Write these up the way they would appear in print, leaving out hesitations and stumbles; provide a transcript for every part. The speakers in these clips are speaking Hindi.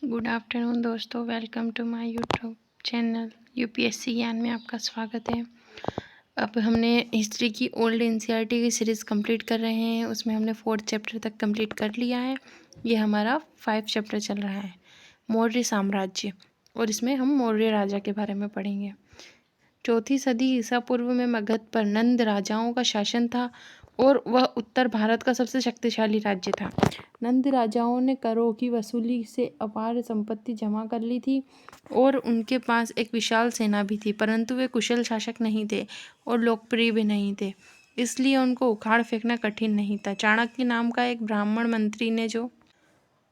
गुड आफ्टरनून दोस्तों, welcome to my YouTube channel UPSC Gyan में आपका स्वागत है। अब हमने हिस्ट्री की ओल्ड एनसीईआरटी की सीरीज़ कंप्लीट कर रहे हैं। उसमें हमने 4th चैप्टर तक कंप्लीट कर लिया है। ये हमारा 5 चैप्टर चल रहा है, मौर्य साम्राज्य, और इसमें हम मौर्य राजा के बारे में पढ़ेंगे। 4वीं सदी ईसा पूर्व में मगध पर नंद राजाओं का शासन था और वह उत्तर भारत का सबसे शक्तिशाली राज्य था। नंद राजाओं ने करों की वसूली से अपार संपत्ति जमा कर ली थी और उनके पास एक विशाल सेना भी थी, परंतु वे कुशल शासक नहीं थे और लोकप्रिय भी नहीं थे, इसलिए उनको उखाड़ फेंकना कठिन नहीं था। चाणक्य नाम का एक ब्राह्मण मंत्री ने, जो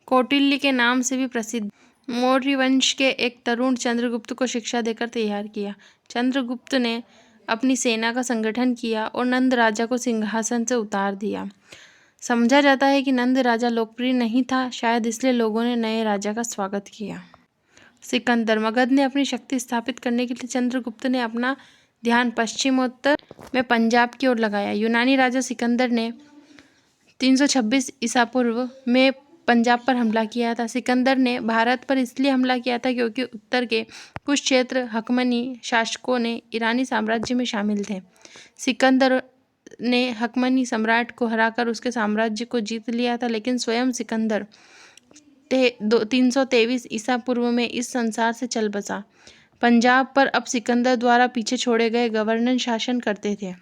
कौटिल्य के नाम से भी प्रसिद्ध, मौर्य वंश के एक तरुण चंद्रगुप्त को शिक्षा देकर तैयार किया। चंद्रगुप्त ने अपनी सेना का संगठन किया और नंद राजा को सिंहासन से उतार दिया। समझा जाता है कि नंद राजा लोकप्रिय नहीं था, शायद इसलिए लोगों ने नए राजा का स्वागत किया। सिकंदर। मगध ने अपनी शक्ति स्थापित करने के लिए चंद्रगुप्त ने अपना ध्यान पश्चिमोत्तर में पंजाब की ओर लगाया। यूनानी राजा सिकंदर ने 326 ईसा पूर्व में पंजाब पर हमला किया था। सिकंदर ने भारत पर इसलिए हमला किया था क्योंकि उत्तर के कुछ क्षेत्र हकमनी शासकों ने ईरानी साम्राज्य में शामिल थे। सिकंदर ने हकमनी सम्राट को हराकर उसके साम्राज्य को जीत लिया था, लेकिन स्वयं सिकंदर 323 ईसा पूर्व में इस संसार से चल बसा। पंजाब पर अब सिकंदर द्वारा पीछे छोड़े गए गवर्नर शासन करते थे।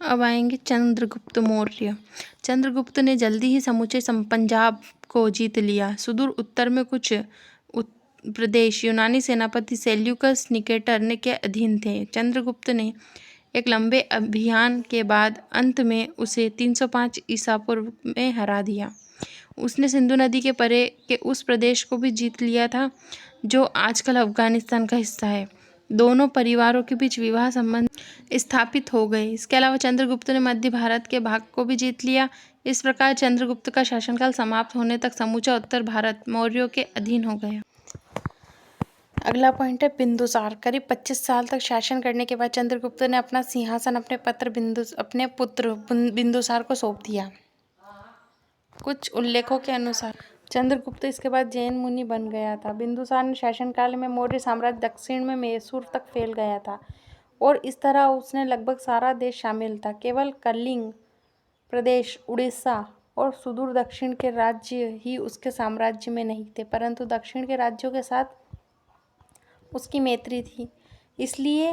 अब आएंगे चंद्रगुप्त मौर्य। चंद्रगुप्त ने जल्दी ही समूचे पंजाब को जीत लिया। सुदूर उत्तर में कुछ प्रदेश यूनानी सेनापति सेल्यूकस निकेटर के अधीन थे। चंद्रगुप्त ने एक लंबे अभियान के बाद अंत में उसे 305 ईसा पूर्व में हरा दिया। उसने सिंधु नदी के परे के उस प्रदेश को भी जीत लिया था जो आजकल अफगानिस्तान का हिस्सा है। दोनों परिवारों के बीच विवाह संबंध स्थापित हो गए। इसके अलावा चंद्रगुप्त ने मध्य भारत के भाग को भी जीत लिया। इस प्रकार चंद्रगुप्त का शासनकाल समाप्त होने तक समूचा उत्तर भारत मौर्यों के अधीन हो गया। अगला पॉइंट है बिंदुसार। करीब 25 साल तक शासन करने के बाद चंद्रगुप्त ने अपना सिंहासन अपने पुत्र बिंदुसार को सौंप दिया। कुछ उल्लेखों के अनुसार चंद्रगुप्त इसके बाद जैन मुनि बन गया था। बिंदुसार ने शासनकाल में मौर्य साम्राज्य दक्षिण में मैसूर तक फैल गया था और इस तरह उसने लगभग सारा देश शामिल था। केवल कलिंग प्रदेश, उड़ीसा और सुदूर दक्षिण के राज्य ही उसके साम्राज्य में नहीं थे, परंतु दक्षिण के राज्यों के साथ उसकी मैत्री थी, इसलिए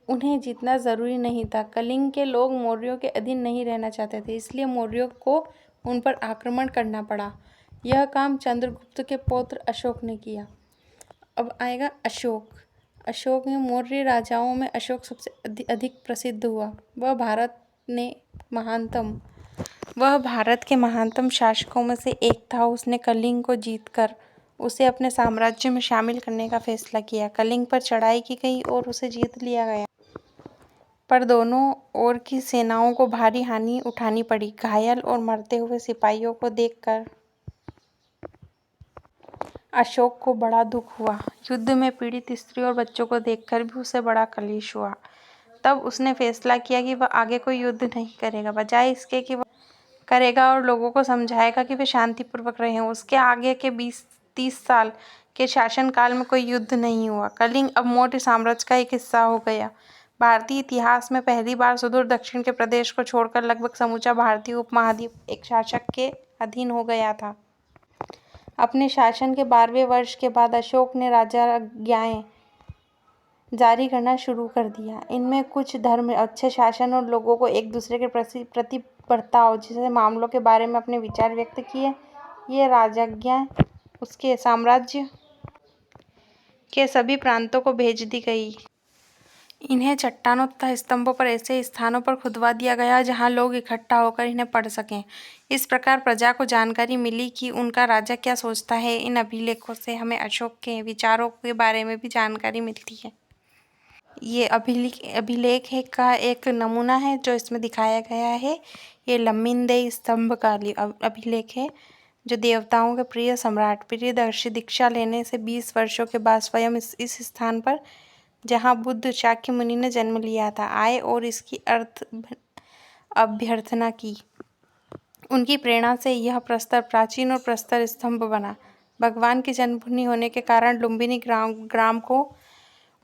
उन्हें जीतना जरूरी नहीं था। कलिंग के लोग मौर्यों के अधीन नहीं रहना चाहते थे, इसलिए मौर्यों को उन पर आक्रमण करना पड़ा। यह काम चंद्रगुप्त के पौत्र अशोक ने किया। अब आएगा अशोक। अशोक ने मौर्य राजाओं में अशोक सबसे अधिक प्रसिद्ध हुआ। वह भारत के महानतम शासकों में से एक था। उसने कलिंग को जीतकर उसे अपने साम्राज्य में शामिल करने का फैसला किया। कलिंग पर चढ़ाई की गई और उसे जीत लिया गया, पर दोनों ओर की सेनाओं को भारी हानि उठानी पड़ी। घायल और मरते हुए सिपाहियों को देखकर अशोक को बड़ा दुख हुआ। युद्ध में पीड़ित स्त्री और बच्चों को देखकर भी उसे बड़ा क्लेश हुआ। तब उसने फैसला किया कि वह आगे कोई युद्ध नहीं करेगा, बजाय इसके कि वह करेगा और लोगों को समझाएगा कि वे शांतिपूर्वक रहें। उसके आगे के 20-30 साल के शासनकाल में कोई युद्ध नहीं हुआ। कलिंग अब मौर्य साम्राज्य का एक हिस्सा हो गया। भारतीय इतिहास में पहली बार सुदूर दक्षिण के प्रदेश को छोड़कर लगभग समूचा भारतीय उपमहाद्वीप एक शासक के अधीन हो गया था। अपने शासन के 12वें वर्ष के बाद अशोक ने राजाज्ञाएं जारी करना शुरू कर दिया। इनमें कुछ धर्म, अच्छे शासन और लोगों को एक दूसरे के प्रति बर्ताव जैसे मामलों के बारे में अपने विचार व्यक्त किए। ये राजाज्ञाएं उसके साम्राज्य के सभी प्रांतों को भेज दी गई। इन्हें चट्टानों तथा स्तंभों पर ऐसे स्थानों पर खुदवा दिया गया जहां लोग इकट्ठा होकर इन्हें पढ़ सकें। इस प्रकार प्रजा को जानकारी मिली कि उनका राजा क्या सोचता है। इन अभिलेखों से हमें अशोक के विचारों के बारे में भी जानकारी मिलती है। ये अभिलेख का एक नमूना है जो इसमें दिखाया गया है। ये लम्मिंदेई स्तंभ का अभिलेख है, जो देवताओं के प्रिय सम्राट प्रियदर्शी दीक्षा लेने से 20 वर्षों के बाद स्वयं इस स्थान पर, जहाँ बुद्ध शाक्य मुनि ने जन्म लिया था, आए और इसकी अभ्यर्थना की। उनकी प्रेरणा से यह प्रस्तर प्राचीन और प्रस्तर स्तंभ बना। भगवान की जन्मभूमि होने के कारण लुम्बिनी ग्राम को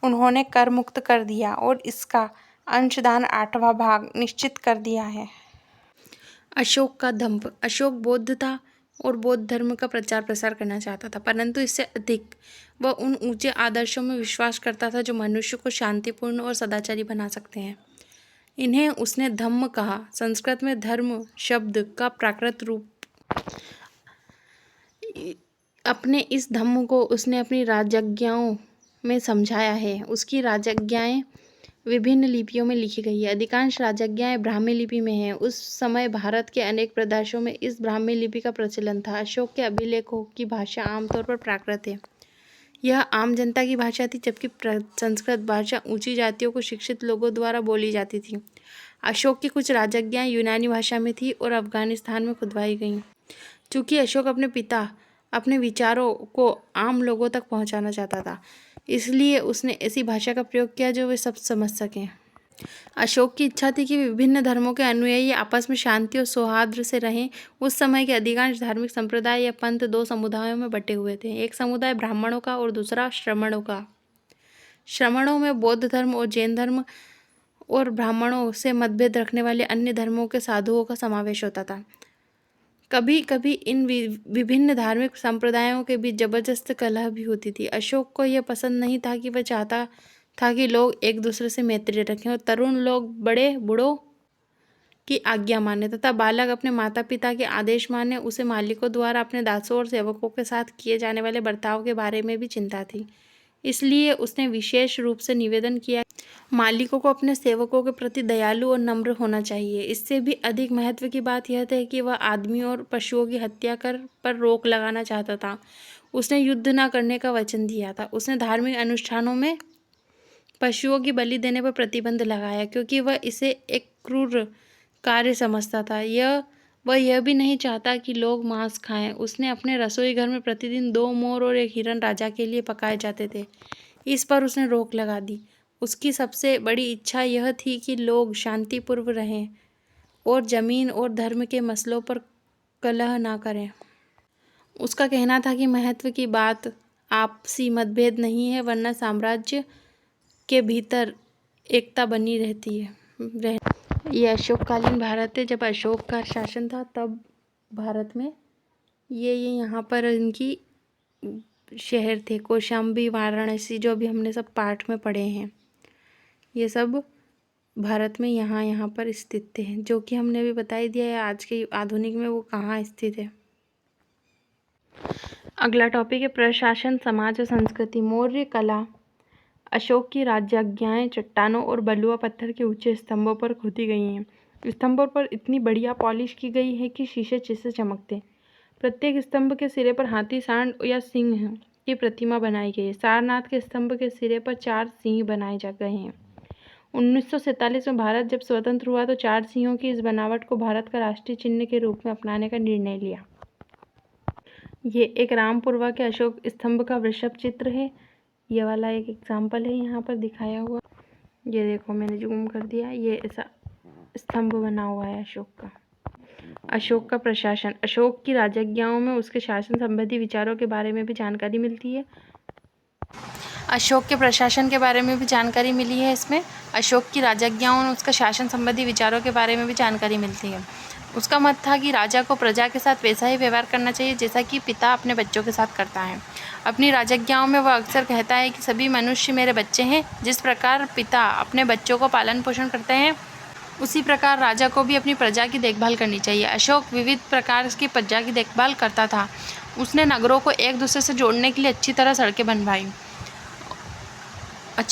उन्होंने कर मुक्त कर दिया और इसका अंशदान 8वां भाग निश्चित कर दिया है। अशोक का दंभ। अशोक बौद्ध था और बौद्ध धर्म का प्रचार प्रसार करना चाहता था, परंतु इससे अधिक वह उन ऊंचे आदर्शों में विश्वास करता था जो मनुष्य को शांतिपूर्ण और सदाचारी बना सकते हैं। इन्हें उसने धम्म कहा। संस्कृत में धर्म शब्द का प्राकृत रूप। अपने इस धम्म को उसने अपनी राजज्ञाओं में समझाया है। उसकी राजज्ञाएं विभिन्न लिपियों में लिखी गई है। अधिकांश राजज्ञाएं ब्राह्मी लिपि में हैं। उस समय भारत के अनेक प्रदेशों में इस ब्राह्मी लिपि का प्रचलन था। अशोक के अभिलेखों की भाषा आमतौर पर प्राकृत है। यह आम जनता की भाषा थी, जबकि संस्कृत भाषा ऊंची जातियों को शिक्षित लोगों द्वारा बोली जाती थी। अशोक की कुछ राजज्ञाएं यूनानी भाषा में थी और अफगानिस्तान में खुदवाई गईं। चूँकि अशोक अपने विचारों को आम लोगों तक पहुंचाना चाहता था, इसलिए उसने ऐसी भाषा का प्रयोग किया जो वे सब समझ सकें। अशोक की इच्छा थी कि विभिन्न धर्मों के अनुयायी आपस में शांति और सौहार्द से रहें। उस समय के अधिकांश धार्मिक संप्रदाय या पंथ 2 समुदायों में बटे हुए थे। एक समुदाय ब्राह्मणों का और दूसरा श्रमणों का। श्रमणों में बौद्ध धर्म और जैन धर्म और ब्राह्मणों से मतभेद रखने वाले अन्य धर्मों के साधुओं का समावेश होता था। कभी कभी इन विभिन्न धार्मिक संप्रदायों के बीच जबरदस्त कलह भी होती थी। अशोक को यह पसंद नहीं था कि वह चाहता था कि लोग एक दूसरे से मैत्री रखें और तरुण लोग बड़े बूढ़ों की आज्ञा माने तथा बालक अपने माता पिता के आदेश माने। उसे मालिकों द्वारा अपने दासों और सेवकों के साथ किए जाने वाले बर्ताव के बारे में भी चिंता थी। इसलिए उसने विशेष रूप से निवेदन किया, मालिकों को अपने सेवकों के प्रति दयालु और नम्र होना चाहिए। इससे भी अधिक महत्व की बात यह थी कि वह आदमियों और पशुओं की हत्या पर रोक लगाना चाहता था। उसने युद्ध न करने का वचन दिया था। उसने धार्मिक अनुष्ठानों में पशुओं की बलि देने पर प्रतिबंध लगाया, क्योंकि वह इसे एक क्रूर कार्य समझता था। वह यह भी नहीं चाहता कि लोग मांस खाएं। उसने अपने रसोई घर में प्रतिदिन 2 मोर और 1 हिरन राजा के लिए पकाए जाते थे। इस पर उसने रोक लगा दी। उसकी सबसे बड़ी इच्छा यह थी कि लोग शांतिपूर्व रहें और जमीन और धर्म के मसलों पर कलह ना करें। उसका कहना था कि महत्व की बात आपसी मतभेद नहीं है, वरना साम्राज्य के भीतर एकता बनी रहती है। यह अशोककालीन भारत है। जब अशोक का शासन था तब भारत में ये यहाँ पर इनकी शहर थे, कौशाम्बी, वाराणसी, जो भी हमने सब पाठ में पढ़े हैं, ये सब भारत में यहाँ पर स्थित थे, जो कि हमने भी बता ही दिया है आज के आधुनिक में वो कहाँ स्थित है। अगला टॉपिक है प्रशासन, समाज और संस्कृति। मौर्य कला। अशोक की राज्याज्ञाएं चट्टानों और बलुआ पत्थर के ऊंचे स्तंभों पर खोदी गई हैं। स्तंभों पर इतनी बढ़िया पॉलिश की गई है कि शीशे जैसे चमकते। प्रत्येक स्तंभ के सिरे पर हाथी, सांड या सिंह की प्रतिमा बनाई गई है। सारनाथ के स्तंभ के सिरे पर 4 सिंह बनाए जा गए हैं। 1947 में भारत जब स्वतंत्र हुआ तो 4 सिंहों की इस बनावट को भारत का राष्ट्रीय चिन्ह के रूप में अपनाने का निर्णय लिया। ये एक रामपुरवा के अशोक स्तंभ का वृषभ चित्र है। ये वाला एक एग्जाम्पल है यहाँ पर दिखाया हुआ। ये देखो, मैंने जूम कर दिया, ये ऐसा स्तंभ बना हुआ है अशोक का। अशोक का प्रशासन। अशोक की राजज्ञाओं में उसके शासन संबंधी विचारों के बारे में भी जानकारी मिलती है। अशोक के प्रशासन के बारे में भी जानकारी मिली है इसमें। अशोक की राजज्ञाओं में उसका शासन संबंधी विचारों के बारे में भी जानकारी मिलती है। उसका मत था कि राजा को प्रजा के साथ वैसा ही व्यवहार करना चाहिए जैसा कि पिता अपने बच्चों के साथ करता है। अपनी राजज्ञाओं में वह अक्सर कहता है कि सभी मनुष्य मेरे बच्चे हैं। जिस प्रकार पिता अपने बच्चों को पालन पोषण करते हैं, उसी प्रकार राजा को भी अपनी प्रजा की देखभाल करनी चाहिए। अशोक विविध प्रकार की प्रजा की देखभाल करता था। उसने नगरों को एक दूसरे से जोड़ने के लिए अच्छी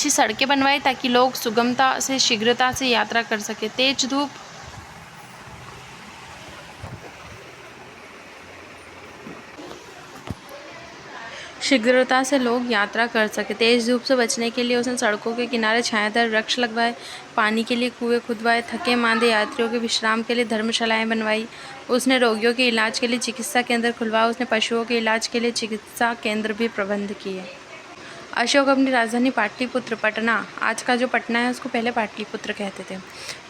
सड़कें बनवाई ताकि लोग सुगमता से, शीघ्रता से यात्रा कर सके। तेज धूप तेज धूप से बचने के लिए उसने सड़कों के किनारे छायादार वृक्ष लगवाए, पानी के लिए कुएं खुदवाए, थके मांदे यात्रियों के विश्राम के लिए धर्मशालाएं बनवाई। उसने रोगियों के इलाज के लिए चिकित्सा केंद्र खुलवाए। उसने पशुओं के इलाज के लिए चिकित्सा केंद्र भी प्रबंध किए। अशोक अपनी राजधानी पाटलिपुत्र पटना, आज का जो पटना है उसको पहले पाटलिपुत्र कहते थे,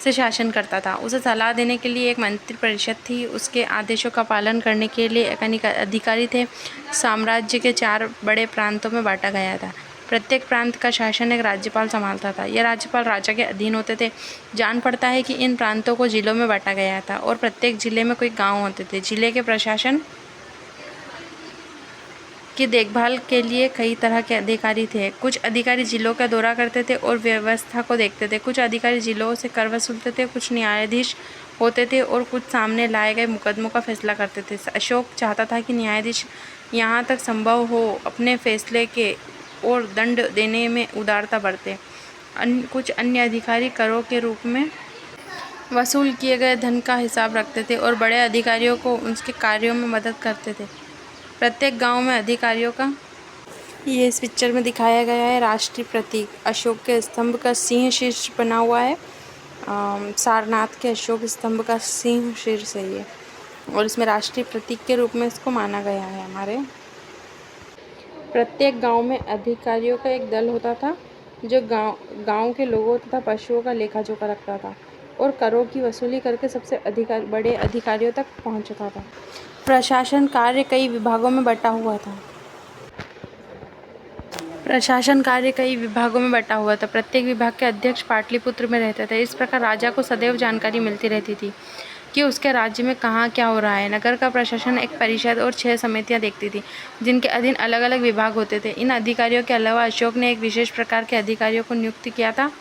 से शासन करता था। उसे सलाह देने के लिए एक मंत्रिपरिषद थी। उसके आदेशों का पालन करने के लिए अनेक अधिकारी थे। साम्राज्य के 4 बड़े प्रांतों में बांटा गया था। प्रत्येक प्रांत का शासन एक राज्यपाल संभालता था। यह राज्यपाल राजा के अधीन होते थे। जान पड़ता है कि इन प्रांतों को जिलों में बांटा गया था और प्रत्येक जिले में कोई गाँव होते थे। जिले के प्रशासन की देखभाल के लिए कई तरह के अधिकारी थे। कुछ अधिकारी जिलों का दौरा करते थे और व्यवस्था को देखते थे। कुछ अधिकारी जिलों से कर वसूलते थे। कुछ न्यायाधीश होते थे और कुछ सामने लाए गए मुकदमों का फैसला करते थे। अशोक चाहता था कि न्यायाधीश यहाँ तक संभव हो अपने फैसले के और दंड देने में उदारता बरते। कुछ अन्य अधिकारी करों के रूप में वसूल किए गए धन का हिसाब रखते थे और बड़े अधिकारियों को उनके कार्यों में मदद करते थे। प्रत्येक गांव में अधिकारियों का, ये इस पिक्चर में दिखाया गया है, राष्ट्रीय प्रतीक अशोक के स्तंभ का सिंह शीर्ष बना हुआ है। सारनाथ के अशोक स्तंभ का सिंह शीर्ष है ये, और इसमें राष्ट्रीय प्रतीक के रूप में इसको माना गया है। हमारे प्रत्येक गांव में अधिकारियों का एक दल होता था जो गांव के लोगों तथा पशुओं का लेखा जोखा रखता था और करों की वसूली करके सबसे बड़े अधिकारियों तक पहुंचता था। प्रशासन कार्य कई विभागों में बटा हुआ था। प्रत्येक विभाग के अध्यक्ष पाटलिपुत्र में रहते थे। इस प्रकार राजा को सदैव जानकारी मिलती रहती थी कि उसके राज्य में कहाँ क्या हो रहा है। नगर का प्रशासन एक परिषद और 6 समितियाँ देखती थी जिनके अधीन अलग अलग विभाग होते थे। इन अधिकारियों के अलावा अशोक ने एक विशेष प्रकार के अधिकारियों को नियुक्त किया था।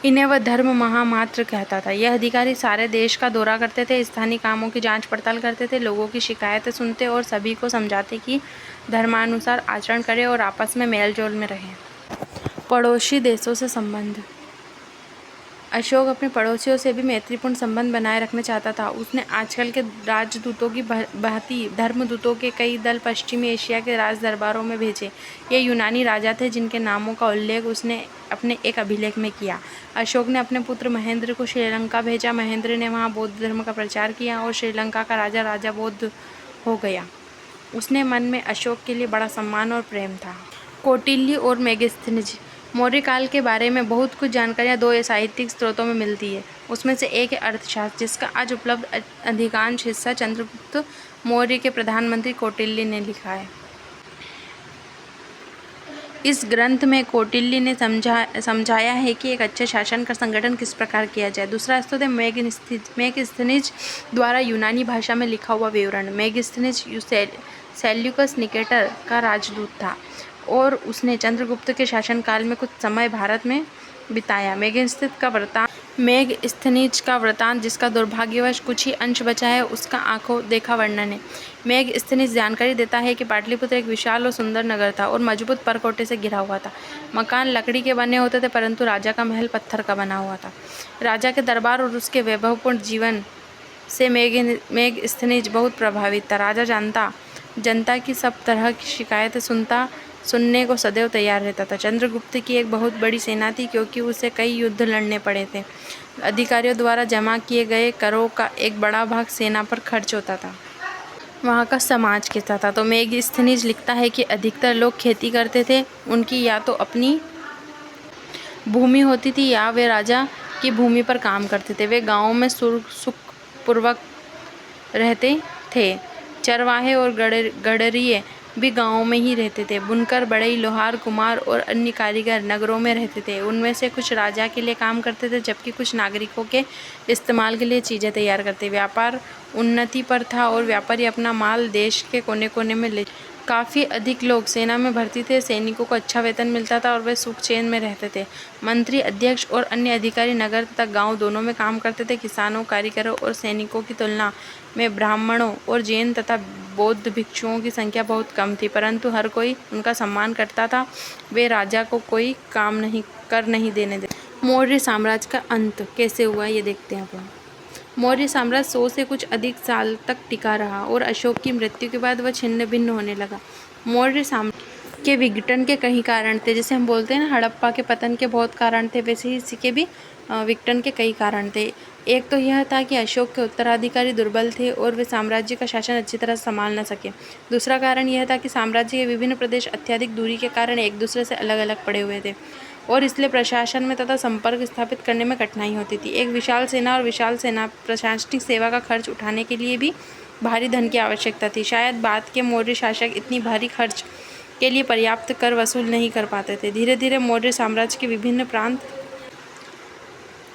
इन्हें वह धर्म महामात्र कहता था। यह अधिकारी सारे देश का दौरा करते थे, स्थानीय कामों की जांच पड़ताल करते थे, लोगों की शिकायतें सुनते और सभी को समझाते कि धर्मानुसार आचरण करें और आपस में मेल जोल में रहें। पड़ोसी देशों से संबंध। अशोक अपने पड़ोसियों से भी मैत्रीपूर्ण संबंध बनाए रखना चाहता था। उसने आजकल के राजदूतों की भांति धर्मदूतों के कई दल पश्चिमी एशिया के राज दरबारों में भेजे। ये यूनानी राजा थे जिनके नामों का उल्लेख उसने अपने एक अभिलेख में किया। अशोक ने अपने पुत्र महेंद्र को श्रीलंका भेजा। महेंद्र ने वहाँ बौद्ध धर्म का प्रचार किया और श्रीलंका का राजा बौद्ध हो गया। उसने मन में अशोक के लिए बड़ा सम्मान और प्रेम था। कौटिल्य और मेगास्थनीज। मौर्य काल के बारे में बहुत कुछ जानकारियाँ 2 साहित्यिक स्रोतों में मिलती है। उसमें से एक है अर्थशास्त्र, जिसका आज उपलब्ध अधिकांश हिस्सा चंद्रगुप्त मौर्य के प्रधानमंत्री कौटिल्य ने लिखा है। इस ग्रंथ में कौटिल्य ने समझाया है कि एक अच्छे शासन का संगठन किस प्रकार किया जाए। दूसरा स्रोत है मेगास्थनीज द्वारा यूनानी भाषा में लिखा हुआ विवरण। मेगास्थनीज सेल्यूकस निकेटर का राजदूत था और उसने चंद्रगुप्त के शासनकाल में कुछ समय भारत में बिताया। मेगास्थनीज का वृतांत, जिसका दुर्भाग्यवश कुछ ही अंश बचा है, उसका आंखों देखा वर्णन है। मेगास्थनीज जानकारी देता है कि पाटलिपुत्र एक विशाल और सुंदर नगर था और मजबूत परकोटे से घिरा हुआ था। मकान लकड़ी के बने होते थे, परंतु राजा का महल पत्थर का बना हुआ था। राजा के दरबार और उसके वैभवपूर्ण जीवन से मेगास्थनीज बहुत प्रभावित था। राजा जनता की सब तरह की शिकायतें सुनने को सदैव तैयार रहता था। चंद्रगुप्त की एक बहुत बड़ी सेना थी क्योंकि उसे कई युद्ध लड़ने पड़े थे। अधिकारियों द्वारा जमा किए गए करों का एक बड़ा भाग सेना पर खर्च होता था। वहाँ का समाज कैसा था? तो मेगास्थनीज लिखता है कि अधिकतर लोग खेती करते थे। उनकी या तो अपनी भूमि होती थी या वे राजा की भूमि पर काम करते थे। वे गाँव में सुखपूर्वक रहते थे। चरवाहे और गड़रिये भी गाँव में ही रहते थे। बुनकर, बढ़ई, लोहार, कुम्हार और अन्य कारीगर नगरों में रहते थे। उनमें से कुछ राजा के लिए काम करते थे जबकि कुछ नागरिकों के इस्तेमाल के लिए चीज़ें तैयार करते। व्यापार उन्नति पर था और व्यापारी अपना माल देश के कोने कोने में ले। काफ़ी अधिक लोग सेना में भर्ती थे। सैनिकों को अच्छा वेतन मिलता था और वे सुख चैन में रहते थे। मंत्री, अध्यक्ष और अन्य अधिकारी नगर तथा गांव दोनों में काम करते थे। किसानों, कारीगरों और सैनिकों की तुलना में ब्राह्मणों और जैन तथा बौद्ध भिक्षुओं की संख्या बहुत कम थी, परंतु हर कोई उनका सम्मान करता था। वे राजा को कोई काम नहीं देने देते। मौर्य साम्राज्य का अंत कैसे हुआ ये देखते हैं अपन। मौर्य साम्राज्य 100 से कुछ अधिक साल तक टिका रहा और अशोक की मृत्यु के बाद वह छिन्न भिन्न होने लगा। के विघटन के कई कारण थे। जैसे हम बोलते हैं ना हड़प्पा के पतन के बहुत कारण थे, वैसे ही इसके भी विघटन के कई कारण थे। एक तो यह था कि अशोक के उत्तराधिकारी दुर्बल थे और वे साम्राज्य का शासन अच्छी तरह संभाल न सके। दूसरा कारण यह था कि साम्राज्य के विभिन्न प्रदेश अत्यधिक दूरी के कारण एक दूसरे से अलग अलग पड़े हुए थे और इसलिए प्रशासन में तथा संपर्क स्थापित करने में कठिनाई होती थी। एक विशाल सेना और विशाल सेना प्रशासनिक सेवा का खर्च उठाने के लिए भी भारी धन की आवश्यकता थी। शायद बाद के मौर्य शासक इतनी भारी खर्च के लिए पर्याप्त कर वसूल नहीं कर पाते थे। धीरे धीरे मौर्य साम्राज्य के विभिन्न प्रांत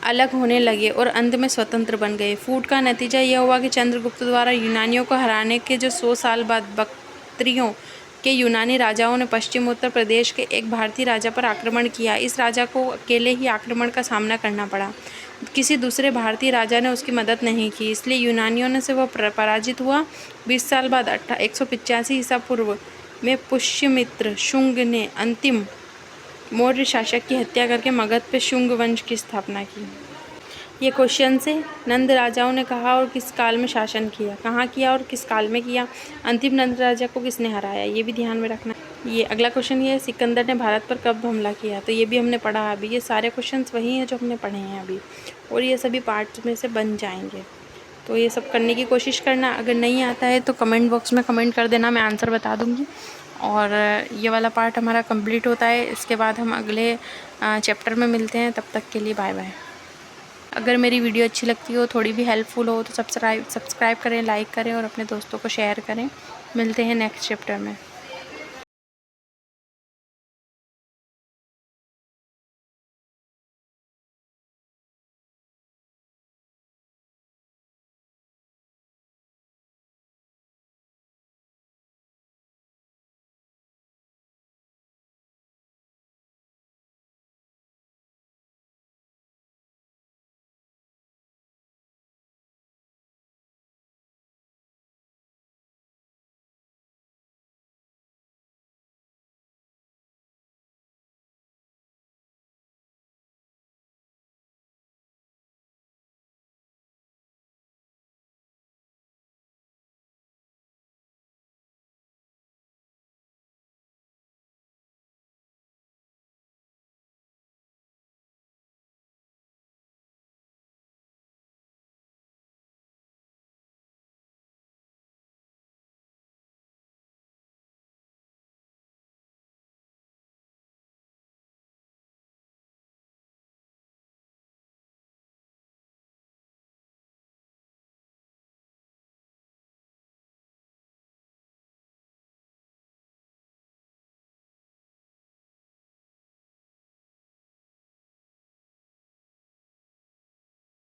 अलग होने लगे और अंत में स्वतंत्र बन गए। फूट का नतीजा यह हुआ कि चंद्रगुप्त द्वारा यूनानियों को हराने के जो 100 साल बाद बक्त्रियों के यूनानी राजाओं ने पश्चिम उत्तर प्रदेश के एक भारतीय राजा पर आक्रमण किया। इस राजा को अकेले ही आक्रमण का सामना करना पड़ा, किसी दूसरे भारतीय राजा ने उसकी मदद नहीं की, इसलिए यूनानियों से वह पराजित हुआ। 20 साल बाद 185 ईसा पूर्व में पुष्यमित्र शुंग ने अंतिम मौर्य शासक की हत्या करके मगध पे शुंग वंश की स्थापना की। ये क्वेश्चन से नंद राजाओं ने कहा और किस काल में शासन किया, कहाँ किया और किस काल में किया, अंतिम नंद राजा को किसने हराया, ये भी ध्यान में रखना। ये अगला क्वेश्चन ये है, सिकंदर ने भारत पर कब हमला किया, तो ये भी हमने पढ़ा अभी। ये सारे क्वेश्चंस वही हैं जो हमने पढ़े हैं अभी और ये सभी पार्ट्स में से बन जाएंगे, तो ये सब करने की कोशिश करना। अगर नहीं आता है तो कमेंट बॉक्स में कमेंट कर देना, मैं आंसर बता दूँगी। और ये वाला पार्ट हमारा कंप्लीट होता है, इसके बाद हम अगले चैप्टर में मिलते हैं। तब तक के लिए बाय बाय। अगर मेरी वीडियो अच्छी लगती हो, थोड़ी भी हेल्पफुल हो तो सब्सक्राइब करें, लाइक करें और अपने दोस्तों को शेयर करें। मिलते हैं नेक्स्ट चैप्टर में।